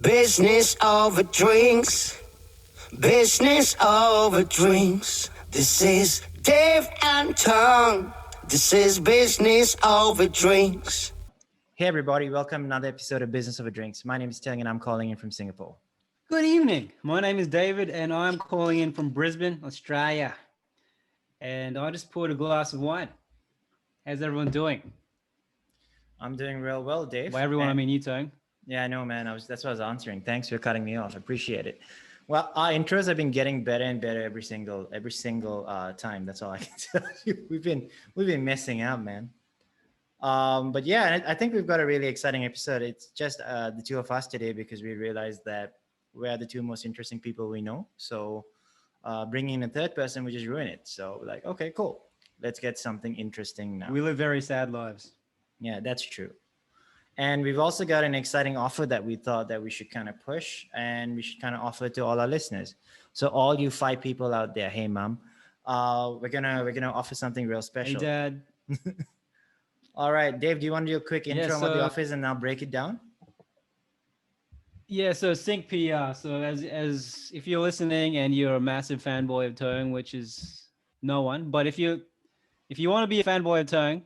Business over drinks. Business over drinks. This is Dave and Terng. This is business over drinks. Hey everybody, welcome to another episode of Business Over Drinks. My name is Terng and I'm calling in from Singapore. Good evening. My name is David and I'm calling in from Brisbane, Australia. And I just poured a glass of wine. How's everyone doing? I'm doing real well, Dave. By everyone, I mean you, Terng. Yeah, I know, man. That's what I was answering. Thanks for cutting me off. I appreciate it. Well, our intros have been getting better and better every single time. That's all I can tell you. We've been messing up, man. But yeah, I think we've got a really exciting episode. It's just the two of us today because we realized that we're the two most interesting people we know. So bringing in a third person would just ruin it. So we're like, okay, cool. Let's get something interesting now. We live very sad lives. Yeah, that's true. And we've also got an exciting offer that we thought that we should kind of push and we should kind of offer to all our listeners. So all you 5 people out there, hey mom, we're gonna offer something real special. Hey dad. All right, Dave, do you want to do a quick intro on what the offer is and I'll break it down? Yeah, so SYNC PR. So as if you're listening and you're a massive fanboy of Terng, which is no one, but if you want to be a fanboy of Terng,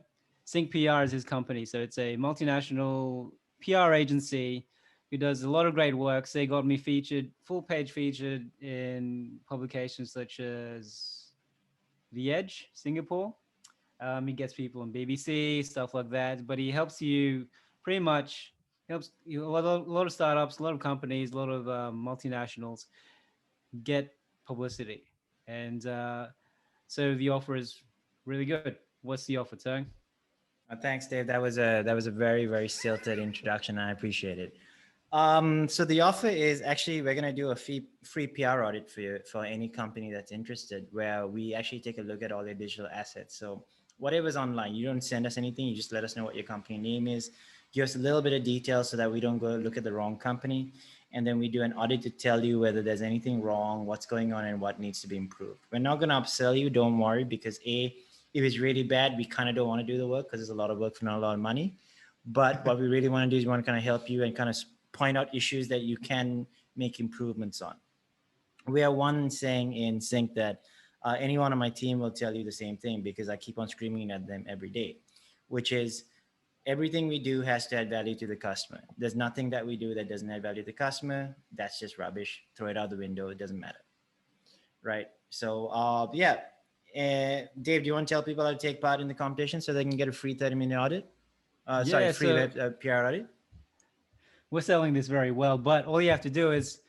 SYNC PR is his company. So it's a multinational PR agency who does a lot of great work. So they got me full page featured in publications such as The Edge, Singapore. He gets people on BBC, stuff like that. But he helps you a lot of startups, a lot of companies, a lot of multinationals get publicity. And so the offer is really good. What's the offer, Terng? Thanks, Dave. That was a very, very stilted introduction. I appreciate it. So the offer is actually we're gonna do a free PR audit for any company that's interested, where we actually take a look at all their digital assets. So whatever's online, you don't send us anything. You just let us know what your company name is. Give us a little bit of detail so that we don't go look at the wrong company. And then we do an audit to tell you whether there's anything wrong, what's going on, and what needs to be improved. We're not gonna upsell you. Don't worry, because if it's really bad, we kind of don't want to do the work because there's a lot of work for not a lot of money. But what we really want to do is we want to kind of help you and kind of point out issues that you can make improvements on. We have one saying in SYNC that anyone on my team will tell you the same thing because I keep on screaming at them every day, which is everything we do has to add value to the customer. There's nothing that we do that doesn't add value to the customer. That's just rubbish. Throw it out the window. It doesn't matter. Right. So yeah. Dave, do you want to tell people how to take part in the competition so they can get a free 30-minute audit? Free PR audit? We're selling this very well, but all you have to do is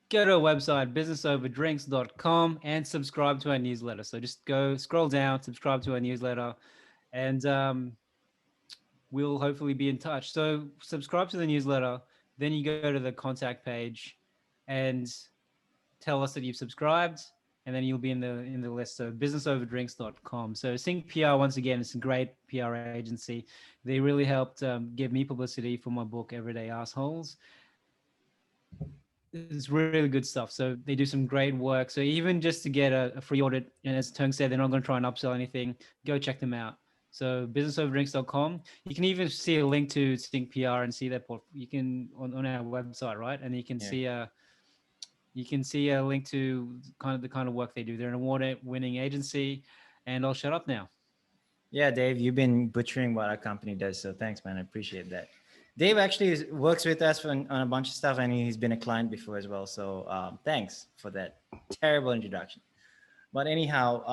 go to our website, businessoverdrinks.com, and subscribe to our newsletter. So just scroll down, subscribe to our newsletter, and we'll hopefully be in touch. So subscribe to the newsletter, then you go to the contact page and tell us that you've subscribed, and then you'll be in the list. So businessoverdrinks.com. So SYNC PR, once again, it's a great PR agency. They really helped give me publicity for my book, Everyday Assholes. It's really good stuff. So they do some great work. So even just to get a free audit, and as Terng said, they're not going to try and upsell anything, go check them out. So businessoverdrinks.com. You can even see a link to SYNC PR and see that you can on our website, right? And you can see a link to the kind of work they do. They're an award-winning agency, and I'll shut up now. Yeah, Dave, you've been butchering what our company does, so thanks, man. I appreciate that. Dave actually works with us on a bunch of stuff, and he's been a client before as well. So thanks for that terrible introduction. But anyhow,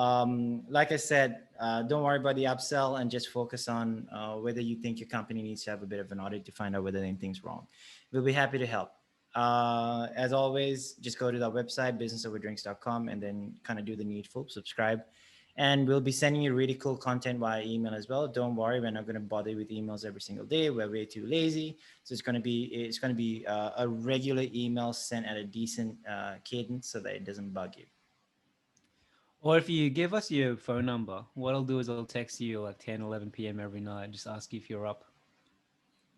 like I said, don't worry about the upsell and just focus on whether you think your company needs to have a bit of an audit to find out whether anything's wrong. We'll be happy to help. As always, just go to our website, businessoverdrinks.com, and then kind of do the needful, subscribe. And we'll be sending you really cool content via email as well. Don't worry, we're not going to bother you with emails every single day. We're way too lazy. So it's going to be a regular email sent at a decent cadence so that it doesn't bug you. Or if you give us your phone number, what I'll do is I'll text you like 10, 11 p.m. every night, just ask you if you're up.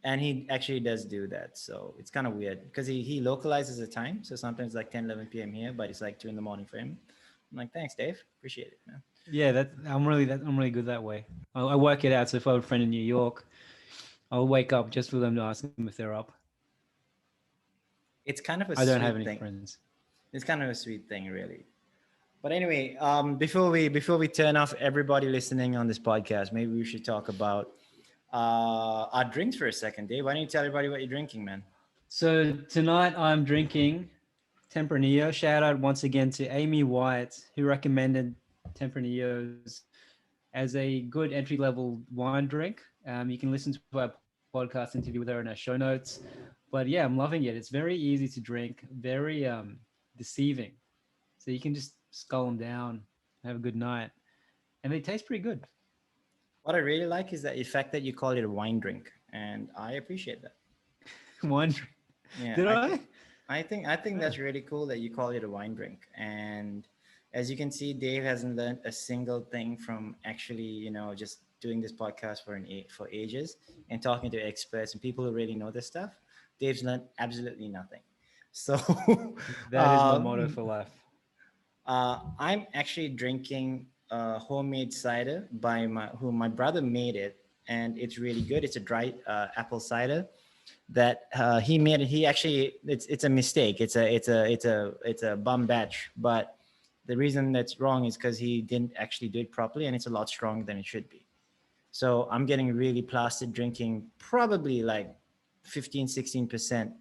And he actually does do that. So it's kind of weird because he localizes the time. So sometimes like 10, 11 p.m. here, but it's like 2 a.m. for him. I'm like, thanks, Dave. Appreciate it, man. Yeah, I'm really good that way. I work it out. So if I have a friend in New York, I'll wake up just for them to ask them if they're up. It's kind of a I don't have sweet any thing. friends. It's kind of a sweet thing, really. But anyway, before we turn off everybody listening on this podcast, maybe we should talk about our drinks for a second. Dave, why don't you tell everybody what you're drinking, man? So tonight I'm drinking Tempranillo. Shout out once again to Amy White, who recommended Tempranillos as a good entry level wine drink. You can listen to our podcast interview with her in our show notes. But yeah, I'm loving it. It's very easy to drink, very deceiving. So you can just scull them down, have a good night, and they taste pretty good. What I really like is that the fact that you call it a wine drink, and I appreciate that. Wine drink. Yeah, Did I? I think that's really cool that you call it a wine drink. And as you can see, Dave hasn't learned a single thing from actually, just doing this podcast for ages and talking to experts and people who really know this stuff. Dave's learned absolutely nothing. So That is my motto for life. I'm actually drinking homemade cider by my brother made it, and it's really good. It's a dry apple cider that he made. He actually it's a mistake. It's a bum batch, but the reason that's wrong is because he didn't actually do it properly, and it's a lot stronger than it should be. So I'm getting really plastered drinking probably like 15-16%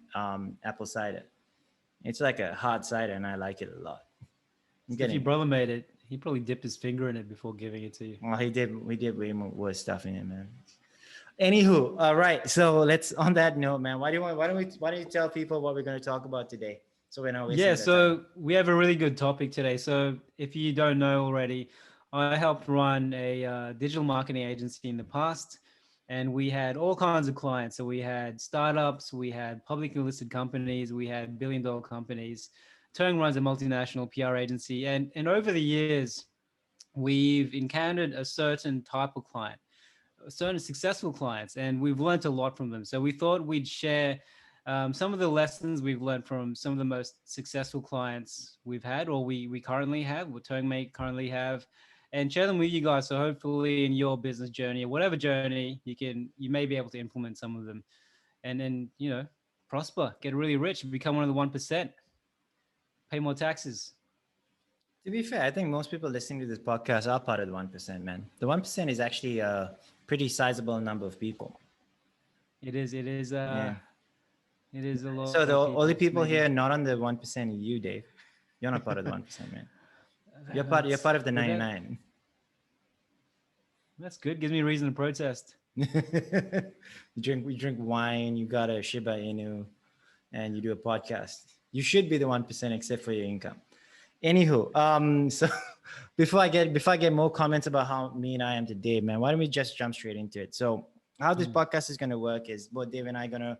apple cider. It's like a hard cider, and I like it a lot. If your brother made it, he probably dipped his finger in it before giving it to you. Well, he did. We did way more worse stuff in it, man. Anywho, all right. So let's. On that note, man, why don't you tell people what we're going to talk about today? So we're not wasting Yeah, their so time. we have a really good topic today. So if you don't know already, I helped run a digital marketing agency in the past, and we had all kinds of clients. So we had startups, we had publicly listed companies, we had billion-dollar companies. Terng runs a multinational PR agency, and over the years, we've encountered a certain type of client, certain successful clients, and we've learned a lot from them. So we thought we'd share some of the lessons we've learned from some of the most successful clients we've had, or we currently have, what Terng may currently have, and share them with you guys. So hopefully in your business journey or whatever journey, you may be able to implement some of them, and then prosper, get really rich, become one of the 1%, pay more taxes. To be fair, I think most people listening to this podcast are part of the 1%, man. The 1% is actually a pretty sizable number of people. It is. Yeah. It is a lot. So the of only people maybe- here not on the 1% are you, Dave. You're not part of the 1%, man. You're part of the 99. That's good. Gives me a reason to protest. you drink wine, you got a Shiba Inu, and you do a podcast. You should be the 1% except for your income. Anywho, so before I get more comments about how mean I am to Dave, man, why don't we just jump straight into it? So how this podcast is going to work is both Dave and I are going to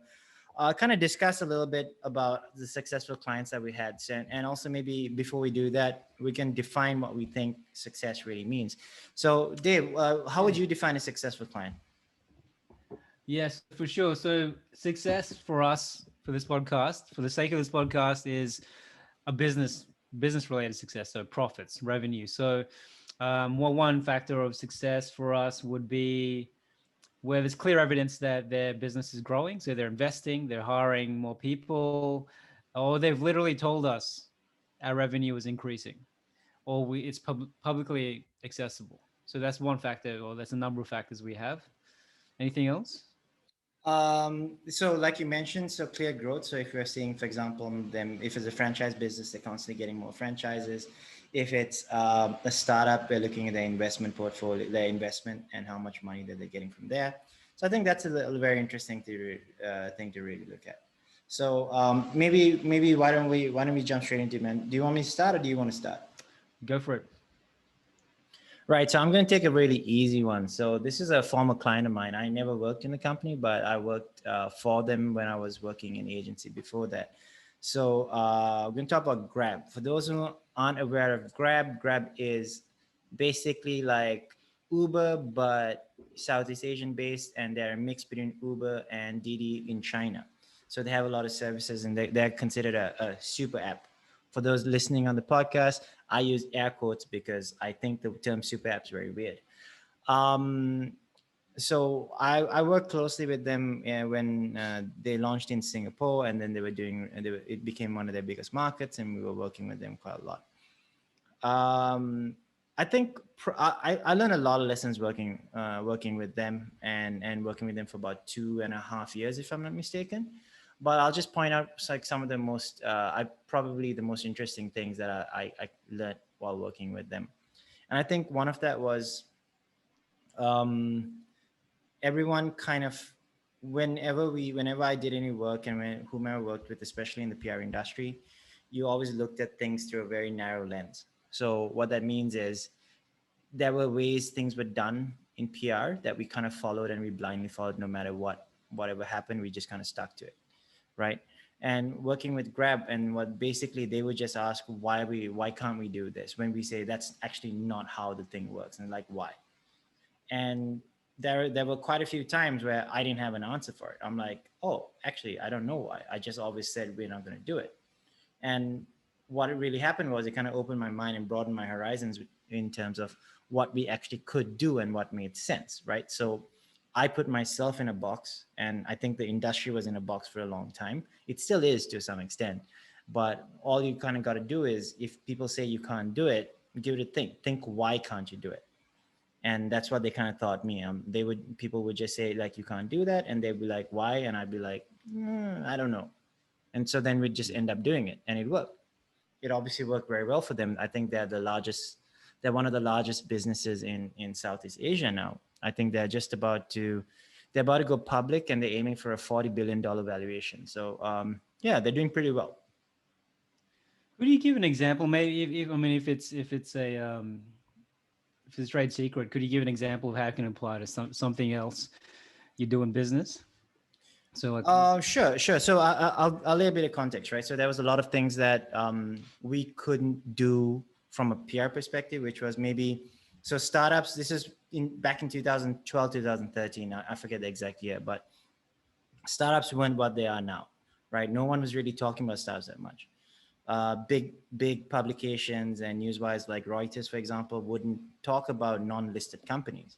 kind of discuss a little bit about the successful clients that we had. And also maybe before we do that, we can define what we think success really means. So Dave, how would you define a successful client? Yes, for sure. So success for us, for this podcast, for the sake of this podcast, is a business related success. So profits, revenue. So one factor of success for us would be where there's clear evidence that their business is growing. So they're investing, they're hiring more people, or they've literally told us our revenue is increasing, or it's publicly accessible. So that's one factor, or that's a number of factors we have. Anything else? So like you mentioned, so clear growth. So if you're seeing, for example, if it's a franchise business, they're constantly getting more franchises. If it's a startup, we're looking at their investment portfolio, their investment, and how much money that they're getting from there. So I think that's a very interesting thing to really look at. So maybe why don't we jump straight into it, man? Do you want me to start or do you want to start? Go for it. Right. So I'm going to take a really easy one. So this is a former client of mine. I never worked in the company, but I worked for them when I was working in agency before that. So we're going to talk about Grab. For those who aren't aware of Grab is basically like Uber, but Southeast Asian based, and they're a mix between Uber and Didi in China. So they have a lot of services, and they're considered a super app. For those listening on the podcast, I use air quotes because I think the term super app is very weird. So I worked closely with them when they launched in Singapore, and then they were doing, it became one of their biggest markets, and we were working with them quite a lot. I think I learned a lot of lessons working with them, and working with them for about 2.5 years, if I'm not mistaken. But I'll just point out like some of the most I probably the most interesting things that I learned while working with them. And I think one of that was um, everyone kind of, whenever I did any work, and whomever I worked with, especially in the PR industry, you always looked at things through a very narrow lens. So what that means is there were ways things were done in PR that we kind of followed, and we blindly followed no matter whatever happened, we just kind of stuck to it, right? And working with Grab, and what basically they would just ask why can't we do this, when we say that's actually not how the thing works, and like why. And there were quite a few times where I didn't have an answer for it. I'm like, oh, actually, I don't know why. I just always said we're not going to do it. And what really happened was it kind of opened my mind and broadened my horizons in terms of what we actually could do and what made sense, right? So I put myself in a box, and I think the industry was in a box for a long time. It still is to some extent, but all you kind of got to do is, if people say you can't do it, give it a think why can't you do it. And that's what they kind of taught me. People would just say like, you can't do that, and they'd be like, why? And I'd be like, I don't know. And so then we'd just end up doing it, and it worked. It obviously worked very well for them. I think they're one of the largest businesses in Southeast Asia now. I think they're about to go public, and they're aiming for a $40 billion valuation. So yeah, they're doing pretty well. Could you give an example? Maybe if I mean, if it's trade secret, could you give an example of how it can apply to something else you do in business? So like, sure. So I'll lay a bit of context, right? So there was a lot of things that we couldn't do from a PR perspective, which was maybe, so startups, this is back in 2012, 2013, I forget the exact year, but startups weren't what they are now, right? No one was really talking about startups that much. Big publications and newswires like Reuters, for example, wouldn't talk about non-listed companies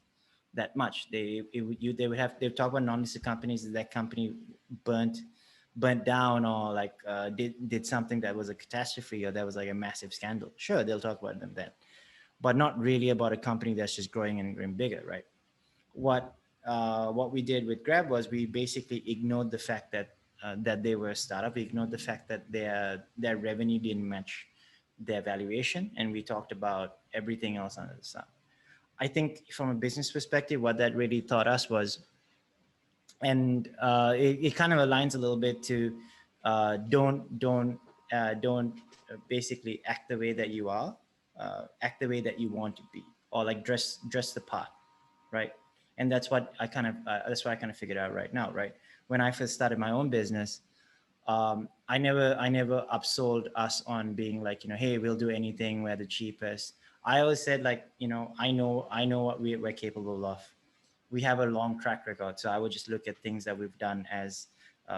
that much. They would talk about non-listed companies that company burnt down, or like did something that was a catastrophe, or that was like a massive scandal. Sure, they'll talk about them then, but not really about a company that's just growing and growing bigger, right? What we did with Grab was we basically ignored the fact that they were a startup. We ignored the fact that their revenue didn't match their valuation, and we talked about everything else under the sun. I think from a business perspective, what that really taught us was, and it kind of aligns a little bit to don't basically act the way that you are, act the way that you want to be, or like dress the part, right? And that's what I kind of figured out right now, right? When I first started my own business, I never upsold us on being like, hey, we'll do anything, we're the cheapest. I always said like, I know what we're capable of. We have a long track record. So I would just look at things that we've done as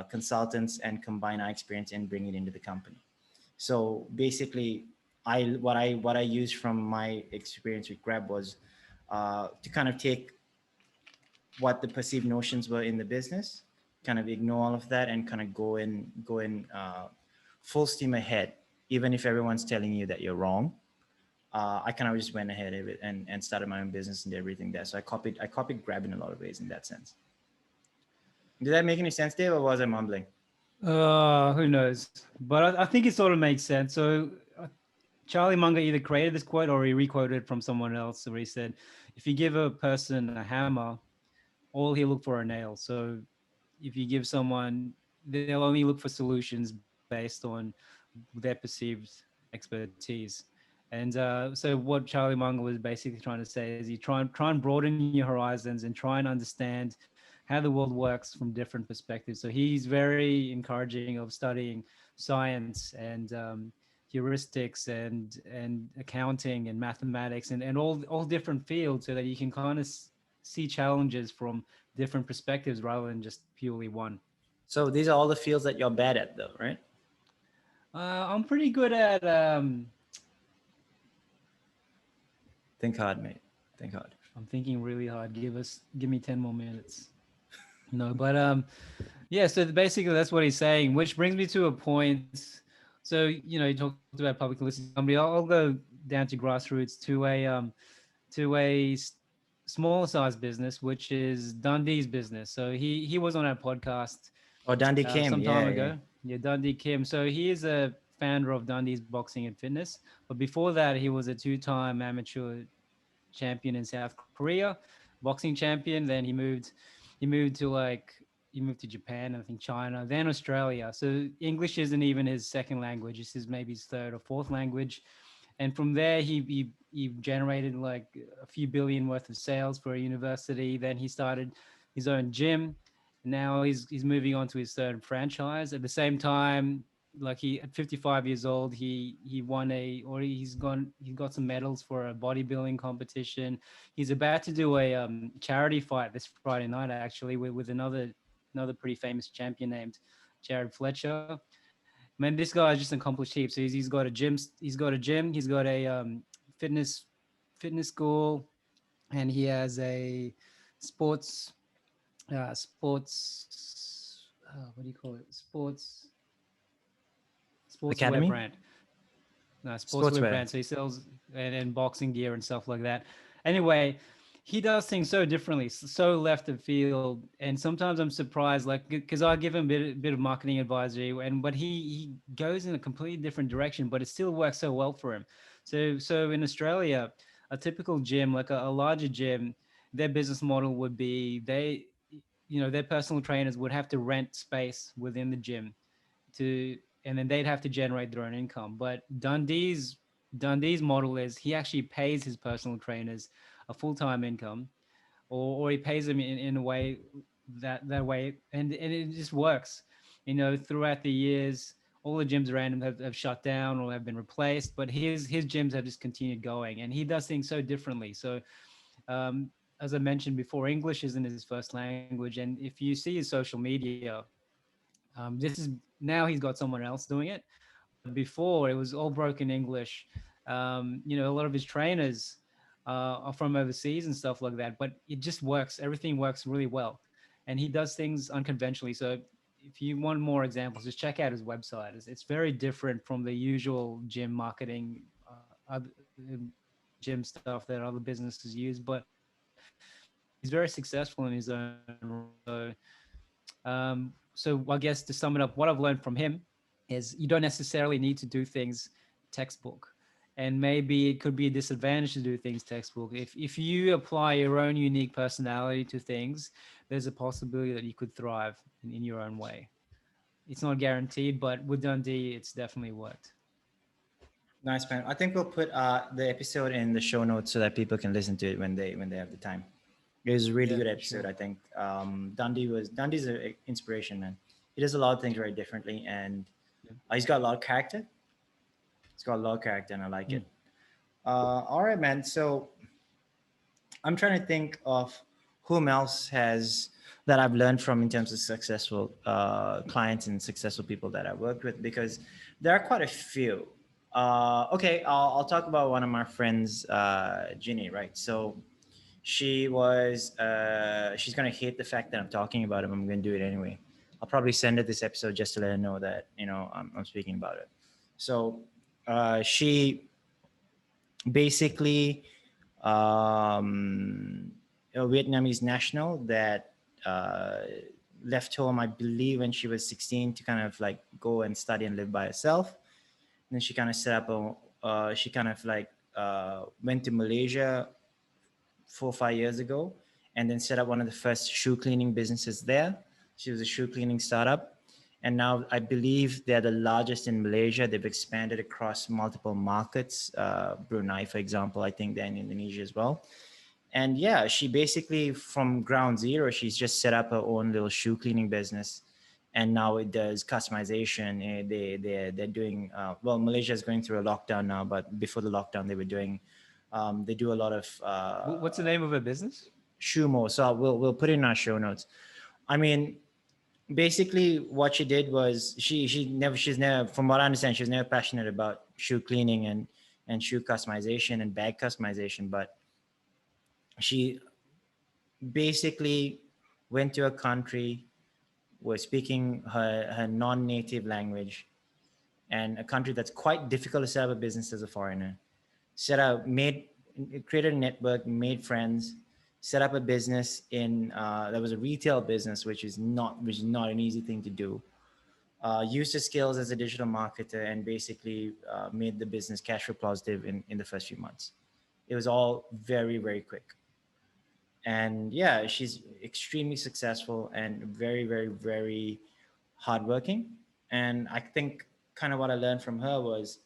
consultants and combine our experience and bring it into the company. So basically, what I used from my experience with Grab was to kind of take what the perceived notions were in the business, kind of ignore all of that, and kind of go in full steam ahead, even if everyone's telling you that you're wrong. I kind of just went ahead of it and started my own business and did everything there. So I copied Grab in a lot of ways in that sense. Did that make any sense, Dave, or was I mumbling? who knows? But I think it sort of makes sense. So Charlie Munger either created this quote or he requoted it from someone else, where he said, if you give a person a hammer, all he'll look for are nails. So if you give someone, they'll only look for solutions based on their perceived expertise. And so what Charlie Munger was basically trying to say is, you try and broaden your horizons and try and understand how the world works from different perspectives. So he's very encouraging of studying science and heuristics and accounting and mathematics and all different fields, so that you can kind of see challenges from different perspectives rather than just purely one. So these are all the fields that you're bad at, though, right? I'm pretty good at Think hard, mate. Think hard. I'm thinking really hard. Give me 10 more minutes. No, but yeah. So basically, that's what he's saying. Which brings me to a point. So you talked about public listed company. I'll go down to grassroots to smaller size business, which is Dundee's business. So he was on our podcast Oh, Dundee Kim. some time Yeah, yeah. ago. Yeah, Dundee Kim. So he is a founder of Dundee's Boxing and Fitness. But before that, he was a two-time amateur champion in South Korea, boxing champion. Then he moved to he moved to Japan, I think China, then Australia. So English isn't even his second language. This is maybe his third or fourth language. And from there, he generated like a few billion worth of sales for a university. Then he started his own gym. Now he's moving on to his third franchise. At the same time, like he at 55 years old, he won he got some medals for a bodybuilding competition. He's about to do a charity fight this Friday night actually with another pretty famous champion named Jared Fletcher. Man, this guy is just accomplished heaps. So he's got a gym. He's got a fitness school, and he has a sports what do you call it? Sportswear Academy? brand. No, sportswear Sportswear. brand. So he sells and boxing gear and stuff like that. Anyway, he does things so differently, so left of field, and sometimes I'm surprised, like because I give him a bit of marketing advisory, but he goes in a completely different direction, but it still works so well for him. So in Australia, a typical gym, like a larger gym, their business model would be their personal trainers would have to rent space within the gym to, and then they'd have to generate their own income. But Dundee's model is he actually pays his personal trainers a full-time income, or he pays them in a way that way, and it just works. Throughout the years, all the gyms around him have shut down or have been replaced, but his gyms have just continued going, and he does things so differently. So as I mentioned before, English isn't his first language, and if you see his social media, this is now he's got someone else doing it. But before, it was all broken English. A lot of his trainers are from overseas and stuff like that, but it just works. Everything works really well, and he does things unconventionally. So if you want more examples, just check out his website. It's very different from the usual gym marketing, other gym stuff that other businesses use, but he's very successful in his own. So I guess to sum it up, what I've learned from him is you don't necessarily need to do things textbook, and maybe it could be a disadvantage to do things textbook. If you apply your own unique personality to things, there's a possibility that you could thrive in your own way. It's not guaranteed, but with Dundee, it's definitely worked. Nice, man. I think we'll put the episode in the show notes so that people can listen to it when they have the time. It was a really good episode, sure. I think. Dundee's an inspiration, man. He does a lot of things very differently, and he's got a lot of character. And I like it. All right, man. So I'm trying to think of whom else that I've learned from in terms of successful clients and successful people that I worked with, because there are quite a few. Okay, I'll talk about one of my friends, Ginny, right? So she's gonna hate the fact that I'm talking about him. I'm gonna do it anyway. I'll probably send her this episode just to let her know that I'm speaking about it. So she basically a Vietnamese national that left home, I believe, when she was 16 to kind of like go and study and live by herself. And then she kind of set up went to Malaysia 4 or 5 years ago, and then set up one of the first shoe cleaning businesses there. She was a shoe cleaning startup. And now I believe they're the largest in Malaysia. They've expanded across multiple markets. Brunei, for example, I think they're in Indonesia as well. And yeah, she basically from ground zero, she's just set up her own little shoe cleaning business. And now it does customization. They're doing, Malaysia is going through a lockdown now, but before the lockdown, they do a lot of. What's the name of her business? Shumo. So we'll put it in our show notes. I mean, basically what she did was she's never, from what I understand, she's never passionate about shoe cleaning and shoe customization and bag customization. But She basically went to a country, was speaking her non-native language, and a country that's quite difficult to set up a business as a foreigner. Created a network, made friends, set up a business in that was a retail business, which is not an easy thing to do. Used her skills as a digital marketer and basically made the business cash flow positive in the first few months. It was all very, very quick. And yeah, she's extremely successful and very, very, very hardworking. And I think kind of what I learned from her was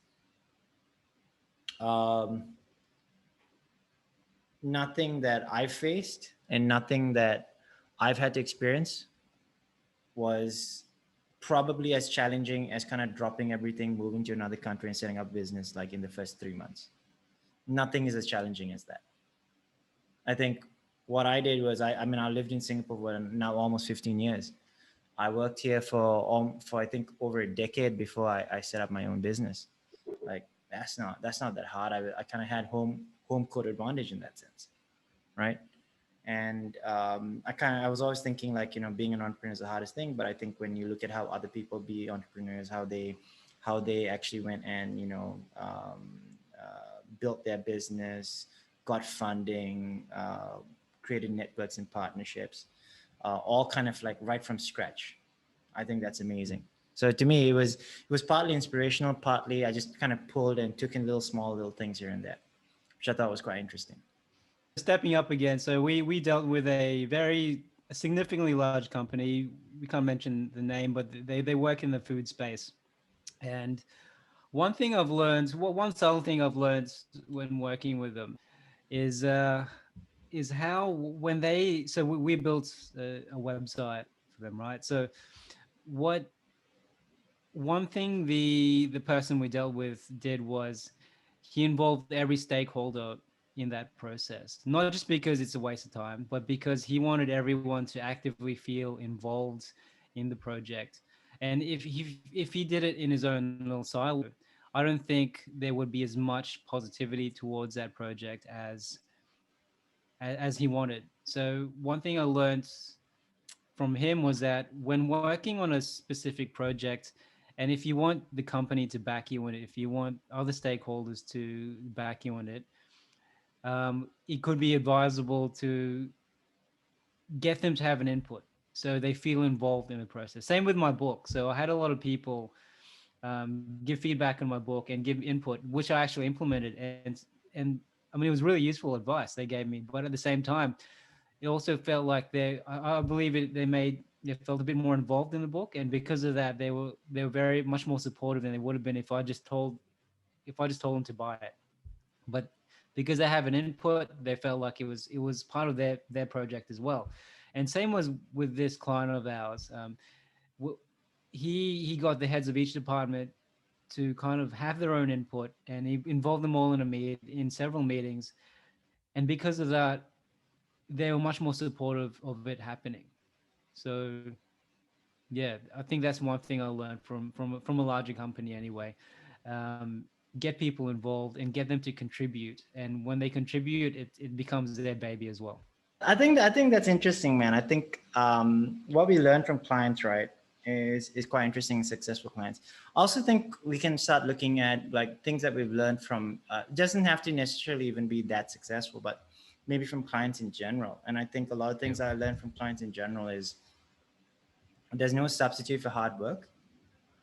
um, nothing that I faced and nothing that I've had to experience was probably as challenging as kind of dropping everything, moving to another country and setting up business like in the first 3 months. Nothing is as challenging as that. I think what I did was I lived in Singapore for now almost 15 years. I worked here for I think over a decade before I set up my own business. Like that's not that hard. I kind of had home court advantage in that sense, right? And I was always thinking like, you know, being an entrepreneur is the hardest thing. But I think when you look at how other people be entrepreneurs, how they actually went and, you know, built their business, got funding, created networks and partnerships, all kind of like right from scratch. I think that's amazing. So to me, it was partly inspirational, partly I just kind of pulled and took in small little things here and there, which I thought was quite interesting. Stepping up again. So we dealt with a significantly large company. We can't mention the name, but they work in the food space. And one thing I've learned, one subtle thing I've learned when working with them is how when we built a website for them, right? So one thing the person we dealt with did was he involved every stakeholder in that process, not just because it's a waste of time, but because he wanted everyone to actively feel involved in the project. And if he did it in his own little silo, I don't think there would be as much positivity towards that project as he wanted. So one thing I learned from him was that when working on a specific project, and if you want the company to back you on it, if you want other stakeholders to back you on it, it could be advisable to get them to have an input so they feel involved in the process. Same with my book. So I had a lot of people give feedback on my book and give input, which I actually implemented. And I mean, it was really useful advice they gave me. But at the same time, it also felt like I believe they felt a bit more involved in the book. And because of that, they were very much more supportive than they would have been if I just told them to buy it. But because they have an input, they felt like it was part of their project as well. And same was with this client of ours. He got the heads of each department to kind of have their own input, and he involved them all in several meetings. And because of that, they were much more supportive of it happening. So yeah, I think that's one thing I learned from a larger company anyway. Get people involved and get them to contribute. And when they contribute, it becomes their baby as well. I think that's interesting, man. I think what we learn from clients, right, is quite interesting. Successful clients. I also think we can start looking at like things that we've learned from. Doesn't have to necessarily even be that successful, but maybe from clients in general. And I think a lot of things I learned from clients in general is there's no substitute for hard work.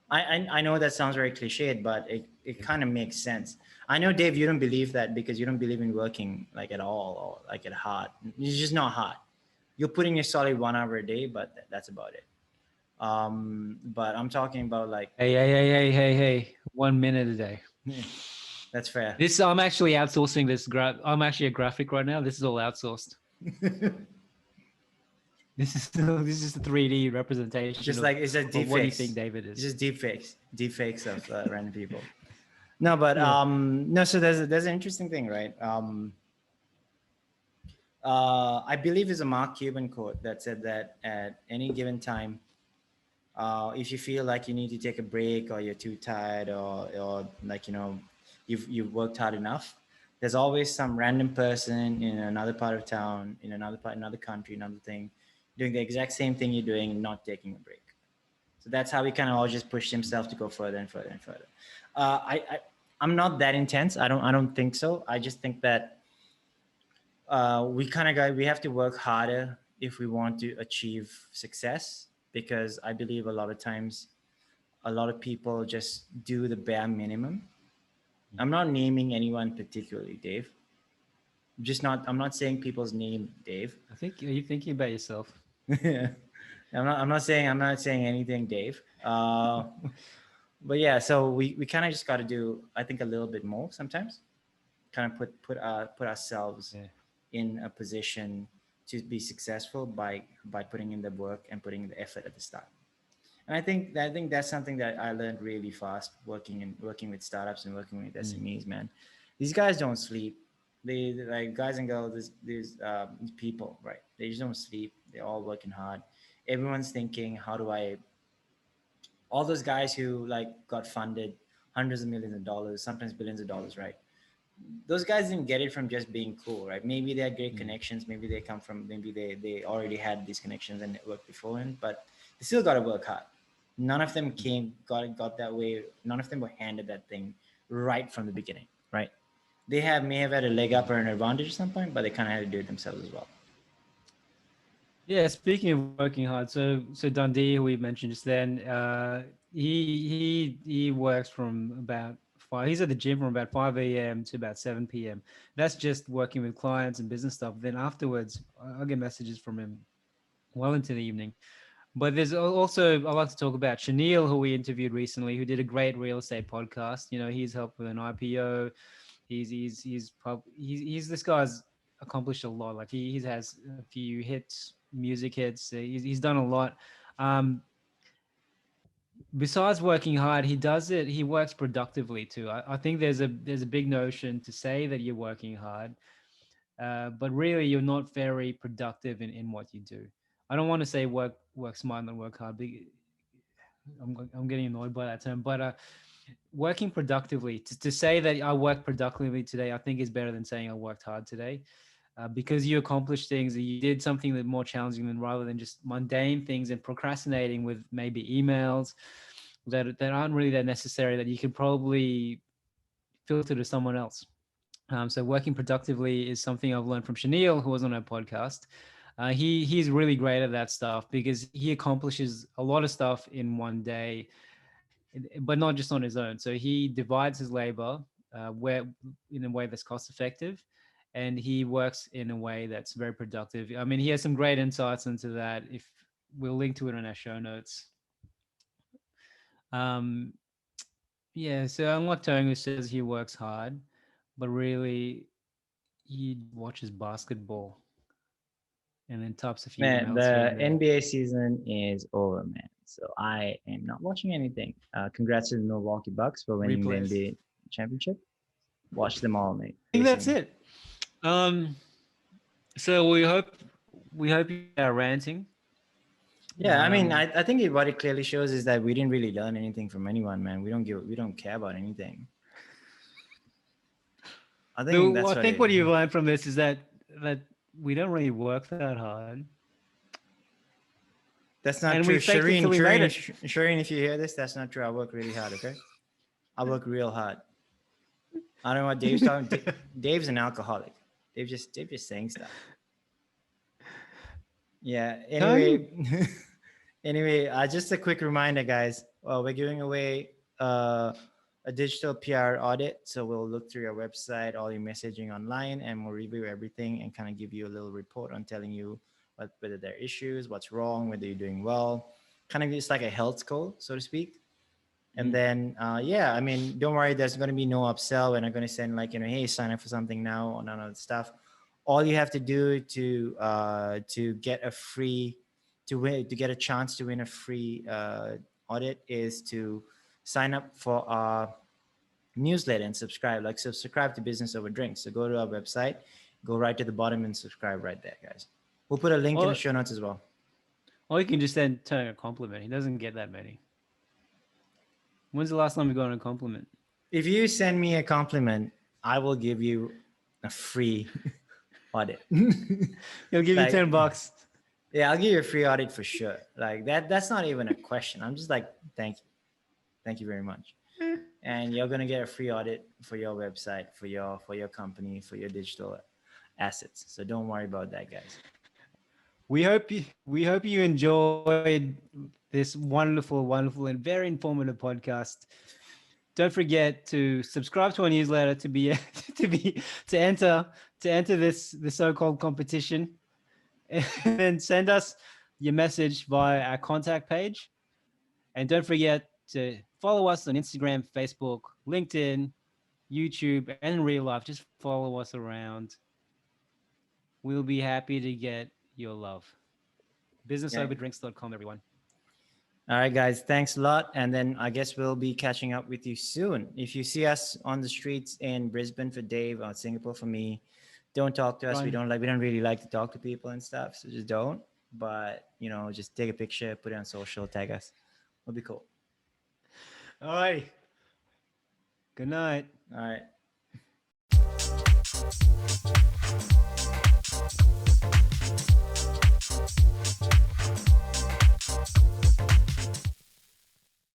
I know that sounds very cliched, but it kind of makes sense. I know, Dave, you don't believe that because you don't believe in working like at all or like at hard. It's just not hard. You'll put in your solid 1 hour a day, but that's about it. But I'm talking about like Hey, 1 minute a day. That's fair. I'm actually outsourcing this. I'm actually a graphic right now. This is all outsourced. This is a 3D representation. Just like it's a deep. What do you think, David? It's just deep fakes of random people. No, but no. So there's an interesting thing, right? I believe it's a Mark Cuban quote that said that at any given time, if you feel like you need to take a break or you're too tired or like, you know, you've worked hard enough, There's always some random person in another part of town, in another country, another thing, doing the exact same thing you're doing and not taking a break. So that's how he kind of all just pushed himself to go further and further and further. I'm not that intense. I don't think so. I just think that we have to work harder if we want to achieve success, because I believe a lot of times a lot of people just do the bare minimum. I'm not naming anyone particularly, Dave. I'm not saying people's name, Dave. I think, are you thinking about yourself? I'm not saying anything, Dave. But yeah, so we kind of just got to do, I think, a little bit more sometimes. Kind of put ourselves Yeah. in a position to be successful by putting in the work and putting in the effort at the start. And I think that's something that I learned really fast working with startups and working with SMEs, man. These guys don't sleep. They like guys and girls, these people, right? They just don't sleep. They're all working hard. Everyone's thinking, how do I, all those guys who like got funded hundreds of millions of dollars, sometimes billions of dollars, right? Those guys didn't get it from just being cool, right? Maybe they had great connections. Maybe they come from, maybe they already had these connections and network beforehand, but they still got to work hard. None of them got that way. None of them were handed that thing right from the beginning, right? They may have had a leg up or an advantage at some point, but they kind of had to do it themselves as well. Yeah, speaking of working hard, so Dundee, who we mentioned just then, he works from about 5. He's at the gym from about 5 a.m. to about 7 p.m. That's just working with clients and business stuff. Then afterwards, I'll get messages from him well into the evening. But there's also, I like to talk about Shaneal, who we interviewed recently, who did a great real estate podcast. You know, he's helped with an IPO. He's this guy's accomplished a lot. Like he has a few hits, music hits. He's done a lot. Um, Besides working hard, he works productively too. I think there's a big notion to say that you're working hard, but really you're not very productive in what you do. I don't want to say work smart and work hard. I'm getting annoyed by that term, but working productively, to say that I worked productively today, I think is better than saying I worked hard today, because you accomplished things, and you did something that more challenging than rather than just mundane things and procrastinating with maybe emails that aren't really that necessary, that you could probably filter to someone else. So working productively is something I've learned from Shaneal, who was on our podcast. He's really great at that stuff because he accomplishes a lot of stuff in one day, but not just on his own. So he divides his labor where in a way that's cost effective, and he works in a way that's very productive. I mean, he has some great insights into that. If we'll link to it in our show notes. Um, yeah. So unlike Terng, who says he works hard, but really he watches basketball and then types a few Man, emails here the and there. NBA season is over, man. So I am not watching anything. Congrats to the Milwaukee Bucks for winning Replays. the NBA championship. Watch them all, mate. I think that's it. So we hope you are ranting. Yeah, I mean, I think what it clearly shows is that we didn't really learn anything from anyone, man. We don't care about anything. I think that's what you've learned from this is that we don't really work that hard. That's not And true. we faked it till we made it. Shireen, if you hear this, that's not true. I work really hard, okay? I work real hard. I don't know what Dave's talking. Dave's an alcoholic. Dave just saying stuff. Yeah. Anyway, just a quick reminder, guys. We're giving away a digital PR audit. So we'll look through your website, all your messaging online, and we'll review everything and kind of give you a little report on telling you whether there are issues, what's wrong, whether you're doing well. Kind of just like a health score, so to speak. And then, I mean, don't worry, there's going to be no upsell. We're not going to send like, hey, sign up for something now or none of that stuff. All you have to do to get a free, to get a chance to win a free audit is to sign up for our newsletter and subscribe. Like subscribe to Business Over Drinks. So go to our website, go right to the bottom and subscribe right there, guys. We'll put a link in the show notes as well. Or you can just send Terng a compliment. He doesn't get that many. When's the last time you got a compliment? If you send me a compliment, I will give you a free audit. He'll give Like, you $10. Yeah, I'll give you a free audit for sure. Like that's not even a question. I'm just like, thank you. Thank you very much. And you're gonna get a free audit for your website, for your company, for your digital assets. So don't worry about that, guys. We hope you enjoyed this wonderful and very informative podcast. Don't forget to subscribe to our newsletter to enter this the so-called competition, and then send us your message via our contact page. And don't forget to follow us on Instagram, Facebook, LinkedIn, YouTube, and in real life. Just follow us around. We'll be happy to get your love. businessoverdrinks.com, everyone. All right, guys. Thanks a lot. And then I guess we'll be catching up with you soon. If you see us on the streets in Brisbane for Dave or Singapore for me, don't talk to us. We don't really like to talk to people and stuff. So just don't. But just take a picture, put it on social, tag us. It'll be cool. All right. Good night. All right.